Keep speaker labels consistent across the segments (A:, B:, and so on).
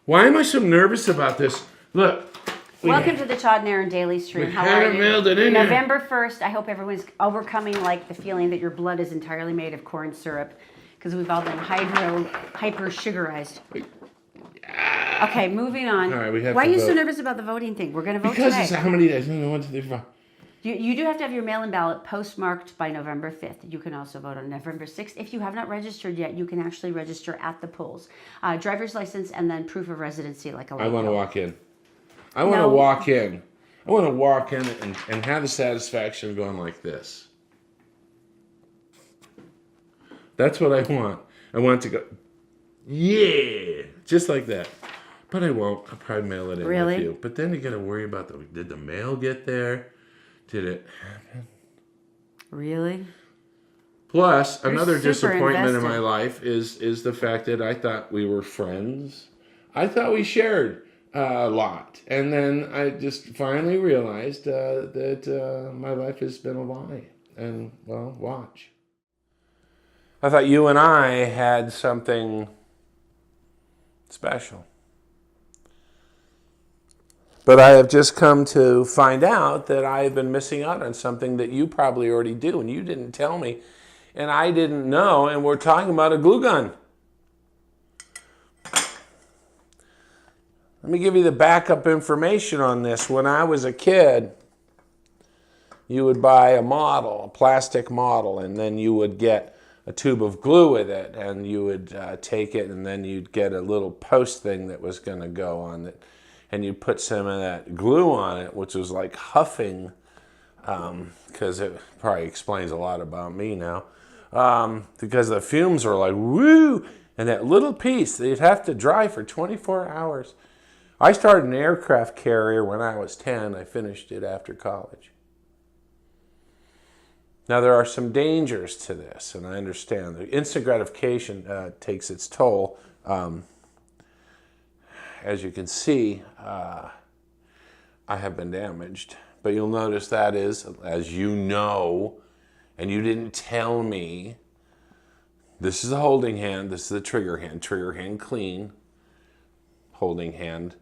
A: Why am I so nervous about this? Look.
B: Welcome to the Todd and Erin Daily stream. How are you? November 1st. I hope everyone's overcoming like the feeling that your blood is entirely made of corn syrup because we've all been hyper sugarized. Okay, moving on.
A: All right, we have
B: Why
A: to
B: are you
A: vote.
B: so nervous about the voting thing? We're going to vote
A: Because
B: today.
A: it's how many days? I don't know what to do.
B: You do have to have your mail-in ballot postmarked by November 5th. You can also vote on November 6th. If you have not registered yet, you can actually register at the polls. Driver's license and then proof of residency like a
A: I want to
B: bill.
A: walk in. I want to walk in. I want to walk in and have the satisfaction of going like this. That's what I want. I want to go, yeah, just like that. But I won't. I'll probably mail it in with you. But then you got to worry about did the mail get there? Did it happen?
B: Really?
A: Plus,
B: You're
A: another
B: super
A: disappointment in
B: invested.
A: my life is the fact that I thought we were friends. I thought we shared a lot. And then I just finally realized that my life has been a lie. And, well, watch. I thought you and I had something special. But I have just come to find out that I have been missing out on something that you probably already do, and you didn't tell me, and I didn't know, and we're talking about a glue gun. Let me give you the backup information on this. When I was a kid, you would buy a model, a plastic model, and then you would get a tube of glue with it, and you would take it, and then you'd get a little post thing that was going to go on it, and you'd put some of that glue on it, which was like huffing, because it probably explains a lot about me now, because the fumes were like, woo, and that little piece, they'd have to dry for 24 hours. I started an aircraft carrier when I was 10. I finished it after college. Now, there are some dangers to this, and I understand. The instant gratification takes its toll. As you can see, I have been damaged. But you'll notice that is, as you know, and you didn't tell me, this is the holding hand, this is the trigger hand clean, holding hand,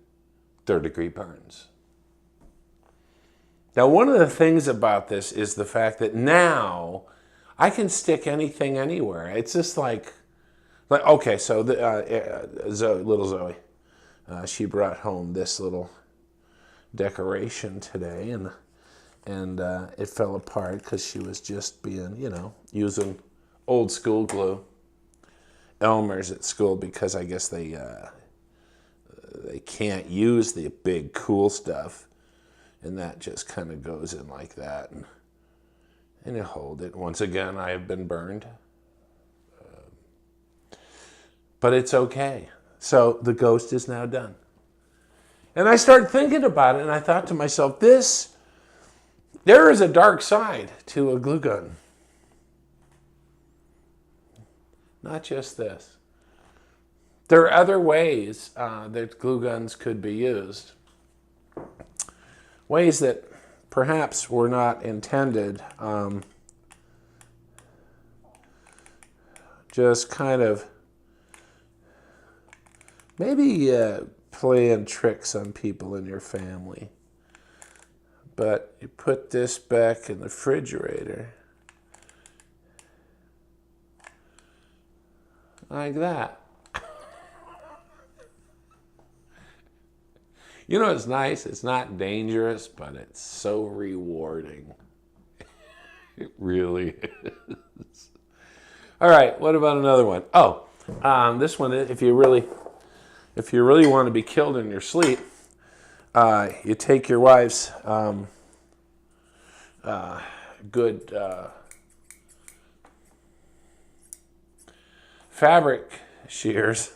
A: 3rd-degree burns. Now, one of the things about this is the fact that now I can stick anything anywhere. It's just like okay, so little Zoe, she brought home this little decoration today, and it fell apart because she was just being, using old school glue. Elmer's at school because I guess they can't use the big cool stuff. And that just kind of goes in like that. And you hold it. Once again, I have been burned. But it's okay. So the ghost is now done. And I started thinking about it, and I thought to myself, there is a dark side to a glue gun. Not just this. There are other ways that glue guns could be used. Ways that perhaps were not intended, just kind of maybe playing tricks on people in your family. But you put this back in the refrigerator like that. You know what's nice? It's not dangerous, but it's so rewarding. It really is. All right, what about another one? Oh, this one, if you really want to be killed in your sleep, you take your wife's good fabric shears,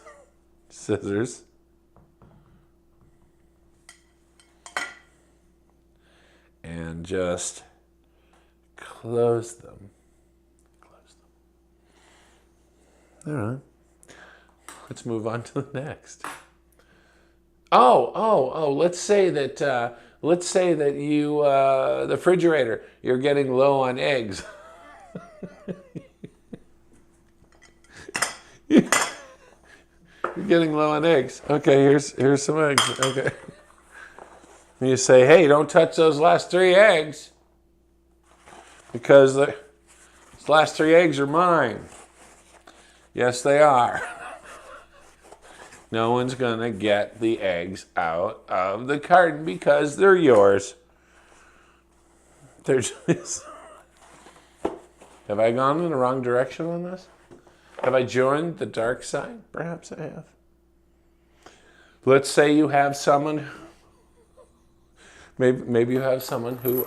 A: scissors, and just close them. All right. Let's move on to the next. Oh! Let's say that you the refrigerator, you're getting low on eggs. You're getting low on eggs. Okay, here's some eggs. Okay. And you say, hey, don't touch those last 3 eggs because those last 3 eggs are mine. Yes, they are. No one's going to get the eggs out of the carton because they're yours. They're just... Have I gone in the wrong direction on this? Have I joined the dark side? Perhaps I have. Let's say you have someone... Maybe you have someone who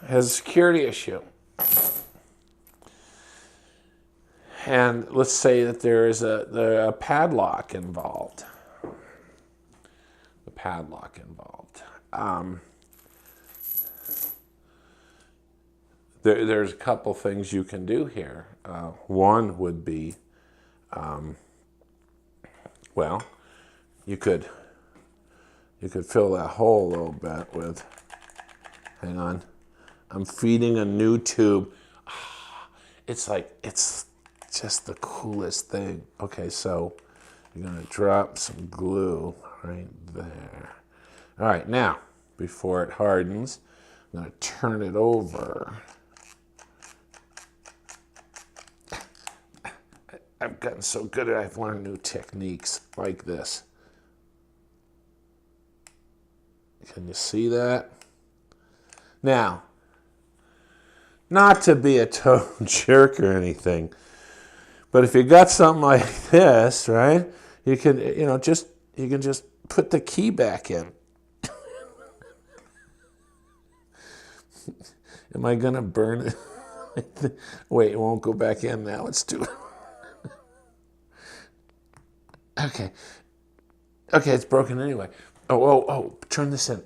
A: has a security issue. And let's say that there is a padlock involved. The padlock involved. There's a couple things you can do here. One would be, well, you could fill that hole a little bit with, hang on, I'm feeding a new tube. It's just the coolest thing. Okay, so you're gonna drop some glue right there. All right, now, before it hardens, I'm gonna turn it over. I've gotten so good at it, I've learned new techniques like this. Can you see that? Now, not to be a total jerk or anything, but if you got something like this, right, you can, just put the key back in. Am I gonna burn it? Wait, it won't go back in now. Let's do it. Okay, it's broken anyway. Oh, turn this in.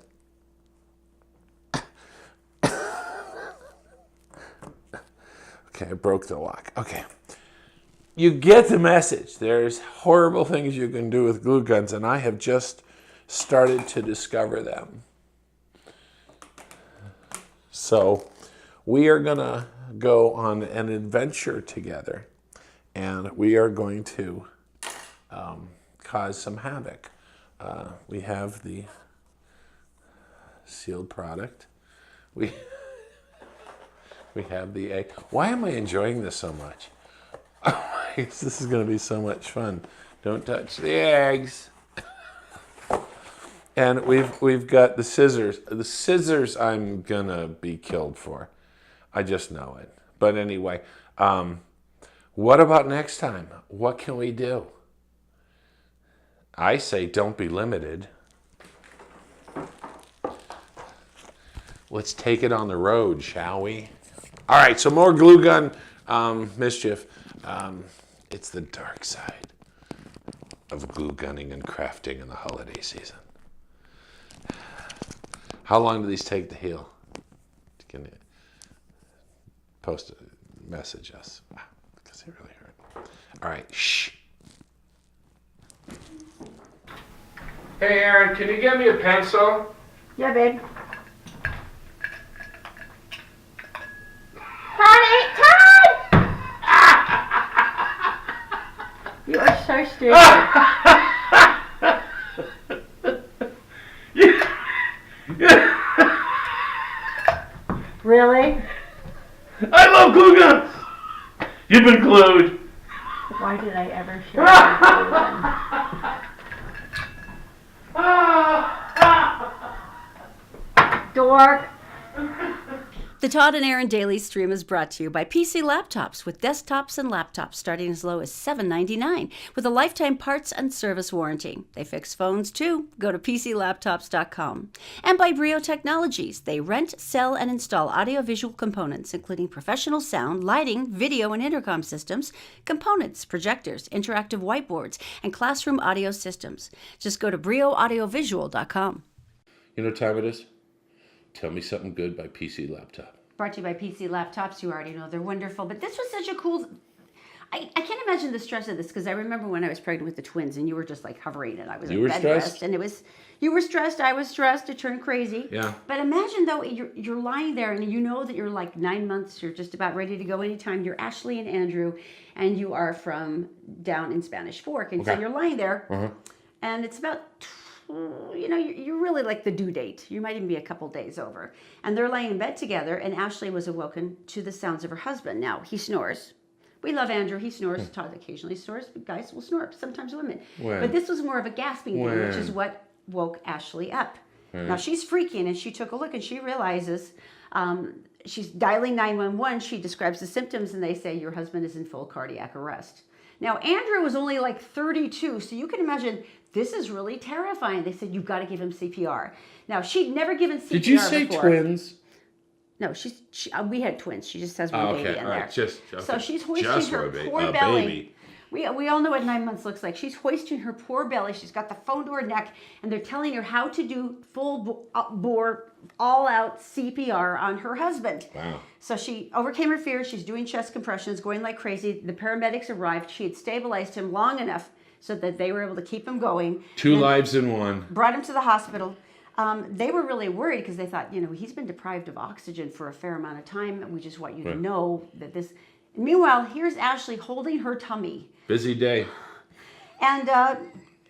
A: Okay, I broke the lock. Okay. You get the message. There's horrible things you can do with glue guns, and I have just started to discover them. So we are going to go on an adventure together, and we are going to cause some havoc. We have the sealed product. We have the egg. Why am I enjoying this so much? This is going to be so much fun. Don't touch the eggs. And we've got the scissors. The scissors I'm going to be killed for. I just know it. But anyway, what about next time? What can we do? I say don't be limited. Let's take it on the road, shall we? All right, so more glue gun mischief. It's the dark side of glue gunning and crafting in the holiday season. How long do these take to heal? Can you post a message us? Because they really hurt. All right, shh. Hey, Erin, can you get me a pencil?
B: Yeah, babe. You are so stupid. Really?
A: I love glue guns. You've been glued.
B: Why did I ever share my glue gun? Dork. The Todd and Erin Daily stream is brought to you by PC Laptops, with desktops and laptops starting as low as $7.99 with a lifetime parts and service warranty. They fix phones too. Go to PCLaptops.com. And by Brio Technologies. They rent, sell, and install audiovisual components, including professional sound, lighting, video, and intercom systems, components, projectors, interactive whiteboards, and classroom audio systems. Just go to BrioAudiovisual.com.
A: You know what time it is? Tell me something good by PC Laptop.
B: Brought to you by PC Laptops. You already know they're wonderful, but this was such a cool... I can't imagine the stress of this because I remember when I was pregnant with the twins and you were just like hovering and I was
A: You
B: in
A: were
B: bed
A: stressed?
B: rest and you were stressed, I was stressed, it turned crazy.
A: Yeah.
B: But imagine though you're lying there and you know that you're like 9 months, you're just about ready to go anytime. You're Ashley and Andrew and you are from down in Spanish Fork. And so
A: Okay.
B: you're lying there and it's about you're really like the due date. You might even be a couple days over. And they're laying in bed together, and Ashley was awoken to the sounds of her husband. Now, he snores. We love Andrew. He snores. Todd occasionally snores, but guys will snore, sometimes women.
A: When?
B: But this was more of a gasping thing, which is
A: When?
B: what woke Ashley up.
A: Right.
B: Now, she's freaking, and she took a look, and she realizes she's dialing 911. She describes the symptoms, and they say, your husband is in full cardiac arrest. Now, Andrew was only like 32, so you can imagine this is really terrifying. They said, you've got to give him CPR. Now, she'd never given CPR
A: Did you say
B: before.
A: twins?
B: No, we had twins. She just has one baby in
A: all
B: there.
A: right. Just okay.
B: So she's hoisting
A: Just
B: her
A: a
B: poor belly.
A: baby.
B: We all know what 9 months looks like. She's hoisting her poor belly. She's got the phone to her neck, and they're telling her how to do full bore, all-out CPR on her husband.
A: Wow.
B: So she overcame her fear. She's doing chest compressions, going like crazy. The paramedics arrived. She had stabilized him long enough so that they were able to keep him going.
A: Two lives in one.
B: Brought him to the hospital. They were really worried because they thought, he's been deprived of oxygen for a fair amount of time. And we just want you to know that this. And meanwhile, here's Ashley holding her tummy.
A: Busy day.
B: And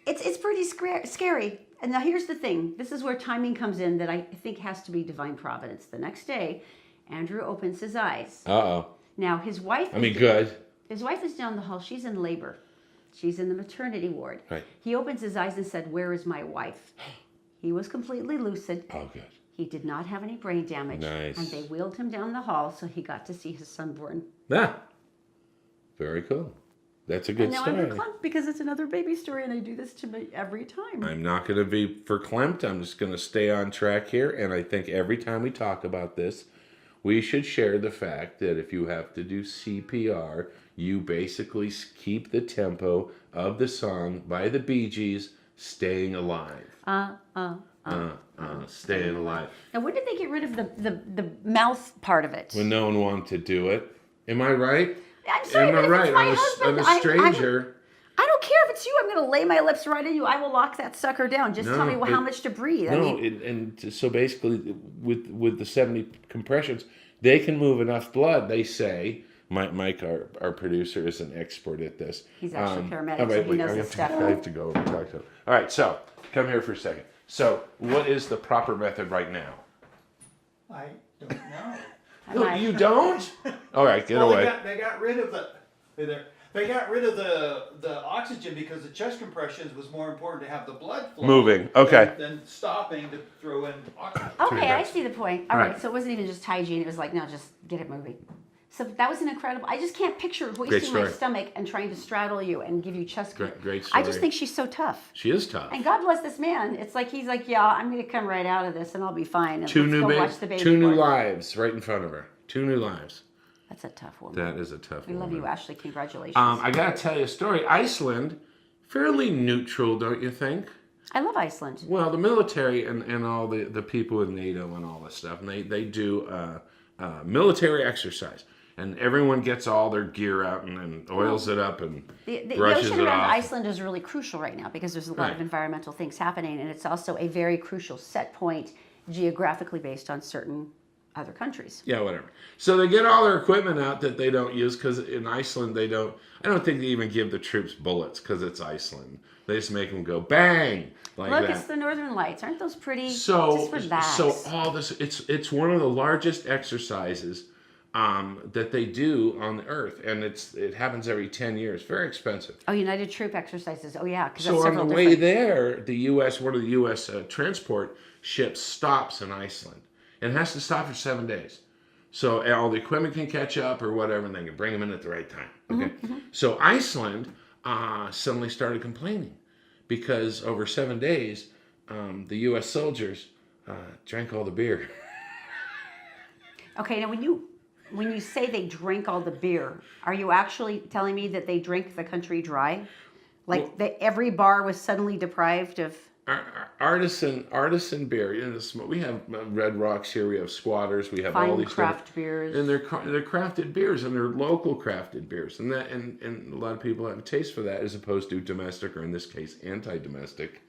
B: it's pretty scary. And now here's the thing. This is where timing comes in that I think has to be divine providence. The next day, Andrew opens his eyes.
A: Uh-oh.
B: Now his wife.
A: Good.
B: His wife is down the hall. She's in labor. She's in the maternity ward.
A: Right.
B: He opens his eyes and said, "Where is my wife?" He was completely lucid.
A: Oh, good.
B: He did not have any brain damage.
A: Nice.
B: And they wheeled him down the hall so he got to see his son born.
A: Yeah. Very cool. That's a good
B: And now
A: story.
B: I'm verklempt because it's another baby story and I do this to me every time.
A: I'm not going to be verklempt. I'm just going to stay on track here. And I think every time we talk about this, we should share the fact that if you have to do CPR, you basically keep the tempo of the song by the Bee Gees, Staying Alive. Staying alive.
B: Now, when did they get rid of the mouth part of it?
A: When no one wanted to do it. Am I right?
B: I'm sorry,
A: Am
B: but
A: I
B: if
A: right?
B: it's my
A: I'm
B: husband,
A: a stranger.
B: I don't care if it's you. I'm going to lay my lips right in you. I will lock that sucker down. Just tell me how much to breathe.
A: So basically, with the 70 compressions, they can move enough blood. They say. Mike, our producer, is an expert at this.
B: He's actually a paramedic, so he knows his stuff.
A: I have to go over and talk to him. All right, so come here for a second. So, what is the proper method right now?
C: I don't know.
A: No, you don't? All right, get away.
C: They got rid of they got rid of the oxygen because the chest compressions was more important to have the blood flow
A: Moving. Okay.
C: than stopping to throw in oxygen.
B: Okay, I see the point. All right,
A: Right.
B: so it wasn't even just hygiene. It was like, no, just get it moving. So that was an incredible. I just can't picture hoisting my
A: story.
B: stomach and trying to straddle you and give you chest.
A: Great
B: I just
A: story.
B: think she's so tough.
A: She is tough.
B: And God bless this man. It's like he's like, yeah, I'm going to come right out of this and I'll be fine. And
A: Two
B: let's
A: new
B: go
A: ba-
B: watch the baby
A: two new
B: born.
A: lives right in front of her. 2 new lives.
B: That's a tough woman.
A: That is a tough
B: We
A: one.
B: love you, Ashley. Congratulations.
A: I got to tell you a story. Iceland, fairly neutral, don't you think?
B: I love Iceland.
A: Well, the military and all the people in NATO and all this stuff, and they do military exercise. And everyone gets all their gear out and oils it up and
B: The
A: brushes
B: ocean
A: it
B: around
A: off.
B: Iceland is really crucial right now because there's a lot of
A: Right.
B: environmental things happening, and it's also a very crucial set point geographically based on certain other countries.
A: Yeah, whatever. So they get all their equipment out that they don't use because in Iceland I don't think they even give the troops bullets because it's Iceland. They just make them go bang like
B: Look,
A: that.
B: it's the Northern Lights. Aren't those pretty?
A: So,
B: just relax.
A: so all this, it's one of the largest exercises that they do on the earth, and it happens every 10 years. Very expensive.
B: Oh, United Troop exercises. Oh, yeah. Because
A: So on the way there, one of the U.S. Transport ships stops in Iceland, and has to stop for 7 days. So all the equipment can catch up or whatever, and they can bring them in at the right time. Okay. So Iceland suddenly started complaining because over 7 days, the U.S. soldiers drank all the beer.
B: Okay, now when you say they drank all the beer, are you actually telling me that they drank the country dry? Like every bar was suddenly deprived of?
A: artisan beer. We have Red Rocks here. We have Squatters. We have all
B: Fine
A: these
B: craft beers.
A: and they're crafted beers, and they're local crafted beers, and a lot of people have a taste for that as opposed to domestic, or in this case, anti-domestic,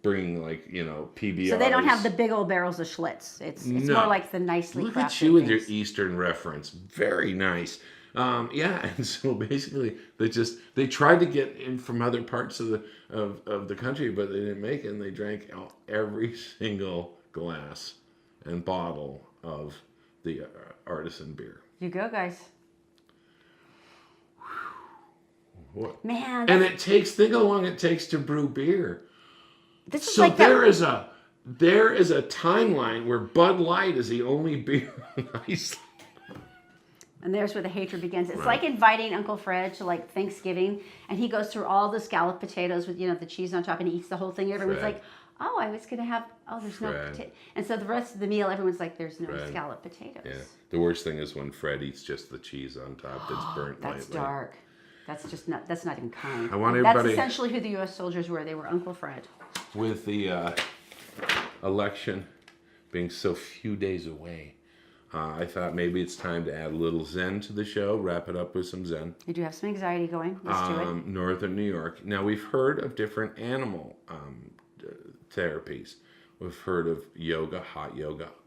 A: bringing PBRs.
B: So they don't have the big old barrels of Schlitz. It's more like the nicely crafted.
A: Look at you with your
B: things.
A: Eastern reference. Very nice. And so basically they tried to get in from other parts of the country, but they didn't make it, and they drank every single glass and bottle of the artisan beer.
B: You go, guys.
A: What?
B: Man.
A: And think how long it takes to brew beer.
B: This is
A: So
B: like
A: there is a timeline where Bud Light is the only beer in Iceland.
B: And there's where the hatred begins. It's like inviting Uncle Fred to like Thanksgiving, and he goes through all the scalloped potatoes with the cheese on top, and he eats the whole thing. Everyone's like, "Oh, I was gonna have. Oh, there's no potato." And so the rest of the meal, everyone's like, "There's no scalloped potatoes."
A: Yeah. The worst thing is when Fred eats just the cheese on top that's burnt lightly.
B: That's dark. That's not even kind.
A: I want
B: That's
A: everybody.
B: essentially who the U.S. soldiers were. They were Uncle Fred.
A: With the election being so few days away, I thought maybe it's time to add a little Zen to the show, wrap it up with some Zen.
B: You do have some anxiety going. Let's do it.
A: Northern New York. Now, we've heard of different animal therapies. We've heard of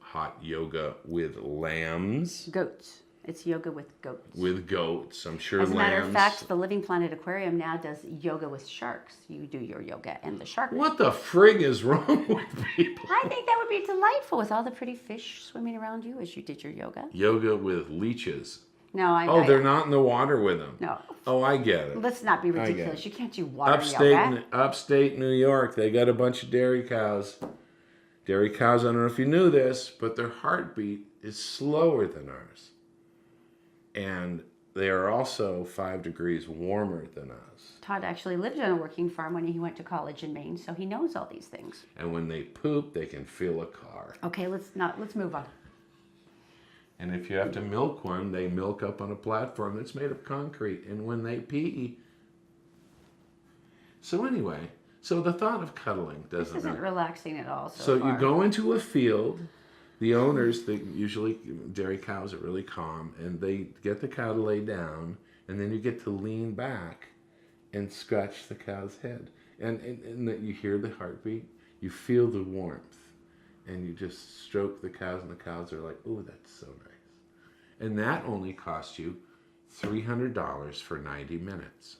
A: hot yoga with lambs.
B: Goats. It's yoga with goats.
A: With goats. I'm sure
B: As a matter
A: lambs.
B: of fact, the Living Planet Aquarium now does yoga with sharks. You do your yoga and the shark.
A: What the frig is wrong with people?
B: I think that would be delightful with all the pretty fish swimming around you as you did your yoga.
A: Yoga with leeches.
B: No,
A: they're not in the water with them.
B: No.
A: Oh, I get it.
B: Let's not be ridiculous. You can't do water yoga.
A: Upstate New York, they got a bunch of dairy cows. Dairy cows, I don't know if you knew this, but their heartbeat is slower than ours. And they are also 5 degrees warmer than us.
B: Todd actually lived on a working farm when he went to college in Maine, so he knows all these things.
A: And when they poop, they can feel a car.
B: Okay, let's move on.
A: And if you have to milk one, they milk up on a platform that's made of concrete. And when they pee... So anyway, the thought of cuddling doesn't...
B: This isn't relaxing at all
A: So
B: far.
A: you go into a field... The owners, usually dairy cows are really calm, and they get the cow to lay down, and then you get to lean back and scratch the cow's head. And you hear the heartbeat, you feel the warmth, and you just stroke the cows, and the cows are like, "Oh, that's so nice." And that only costs you $300 for 90 minutes.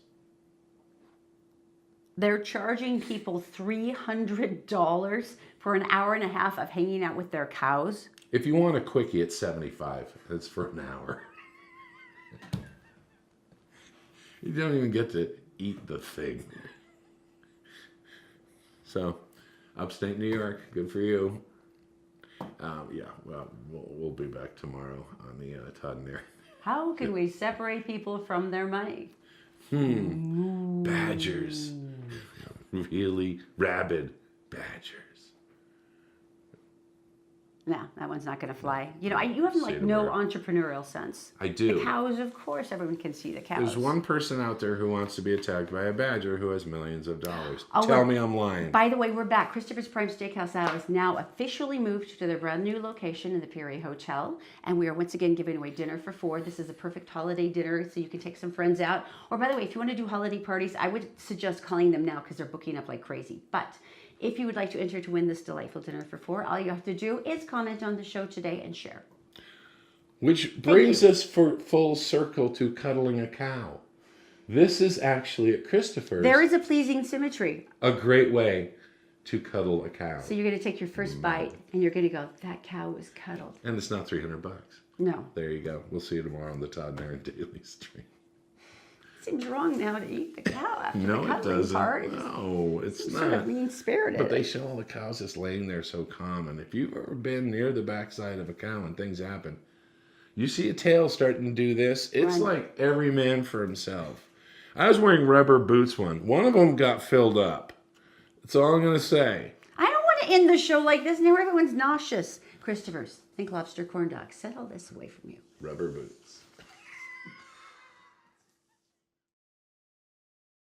B: They're charging people $300 for an hour and a half of hanging out with their cows.
A: If you want a quickie, it's $75. It's for an hour. You don't even get to eat the thing. So, upstate New York, good for you. We'll be back tomorrow on the Todd and Erin.
B: How can we separate people from their money?
A: Badgers. Really rabid badgers.
B: No, that one's not going to fly. You have like no entrepreneurial sense.
A: I do.
B: The cows, of course, everyone can see the cows.
A: There's one person out there who wants to be attacked by a badger who has millions of dollars. Tell me I'm lying.
B: By the way, we're back. Christopher's Prime Steakhouse Out is now officially moved to their brand new location in the Peary Hotel. And we are once again giving away dinner for 4. This is a perfect holiday dinner, so you can take some friends out. Or by the way, if you want to do holiday parties, I would suggest calling them now because they're booking up like crazy. But if you would like to enter to win this delightful dinner for 4, all you have to do is comment on the show today and share.
A: Which brings us full circle to cuddling a cow. This is actually at Christopher's.
B: There is a pleasing symmetry.
A: A great way to cuddle a cow.
B: So you're going to take your first bite and you're going to go, that cow was cuddled.
A: And it's not $300.
B: No.
A: There you go. We'll see you tomorrow on the Todd and Erin Daily stream.
B: Seems wrong now to eat the cow after
A: No,
B: the
A: it
B: cuddling
A: doesn't.
B: part.
A: No, it's not.
B: Sort of mean-spirited.
A: But they show all the cows just laying there so calm. And if you've ever been near the backside of a cow and things happen, you see a tail starting to do this. It's like every man for himself. I was wearing rubber boots one. One of them got filled up. That's all I'm going to say.
B: I don't want to end the show like this. Now everyone's nauseous. Christopher's, think lobster corn dog. Set all this away from you.
A: Rubber boots.